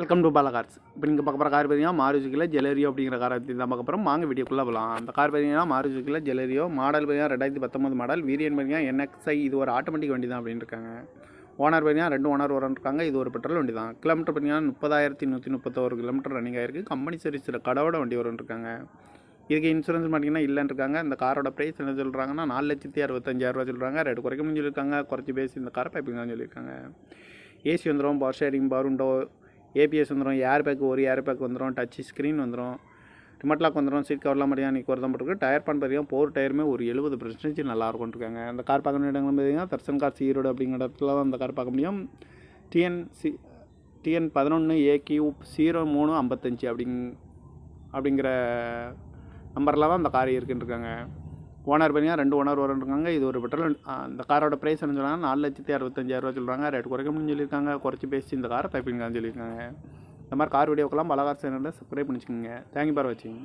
Welcome to Bala cars. இப்போ நீங்கள் பார்க்க போகிற கார் பார்த்தீங்கன்னா மாருதியில் ஜெலரியோ அப்படிங்கிற காரை பற்றி தான் பார்க்க போகிறோம். வாங்க வீடியோக்குள்ளே போகலாம். அந்த கார் பார்த்தீங்கன்னா மாருதியில் ஜெலரியோ மாடல் பார்த்தீங்கன்னா 2019 மாடல். வீரியன் பார்த்தீங்கன்னா NXi. இது ஒரு ஆட்டோமேட்டிக் வண்டி தான் அப்படின்னு இருக்காங்க. ஓனர் பார்த்தீங்கன்னா 2 ஓனர் இருக்காங்க. இது ஒரு பெட்ரோல் வண்டி தான். கிலோமீட்டர் பார்த்தீங்கன்னா 30,131 கிலோமீட்டர் ரன்னிங் ஆயிருக்கு. கம்பெனி சர்வீஸில் கடவோட வண்டி வரும்னு இருக்காங்க. இதுக்கு இன்சூரன்ஸ் பார்த்தீங்கன்னா இல்லைன்னு இருக்காங்க. இந்த காரோட ப்ரைஸ் என்ன சொல்கிறாங்கன்னா 4,65,000 சொல்கிறாங்க. ரேட்டு குறைக்கணும்னு சொல்லியிருக்காங்க. குறைச்சி பேசி இந்த காரை பைப்பிங் தான் சொல்லியிருக்காங்க. ஏசி வந்துடும், power sharing, power window, ABS வந்துடும், ஏர் பேக் ஒரு ஏர் பேக் வந்துடும், டச் ஸ்க்ரீன் வந்துடும், ரிமோட் லாக் வந்துடும், சீட் கவர்லாம் மாதிரியா நீ தான் போட்டுருக்கு. டயர் பான் பார்த்தீங்கன்னா 4 டயருமே ஒரு 70% நல்லா இருக்கும்னு இருக்காங்க. அந்த கார் பார்க்கணும் இடங்கள் பார்த்தீங்கன்னா தர்சன் கார்ஸ் ஈரோடு அப்படிங்கிற இடத்துல தான் அந்த கார் பார்க்க முடியும். TN 11AQ0355 அப்படிங்கிற நம்பரில் தான் அந்த கார் இருக்குன்னு இருக்காங்க. ஓனர் பார்த்தீங்கன்னா 2 ஓனர் இருக்காங்க. இது ஒரு பெட்ரோல். இந்த காரோட ப்ரைஸ் என்ன சொல்கிறாங்க 4,65,000 சொல்கிறாங்க. ரேட் குறைக்கணும்னு சொல்லியிருக்காங்க. குறைச்சி பேசி இந்த காரை பைப்பிங்கான்னு சொல்லியிருக்காங்க. இந்த மாதிரி கார் வீடியோக்கெல்லாம் பல கார் சேனலில் சப்ஸ்கிரைப் பண்ணிச்சுக்கோங்க. தேங்க்யூ ஃபார் வாட்சிங்.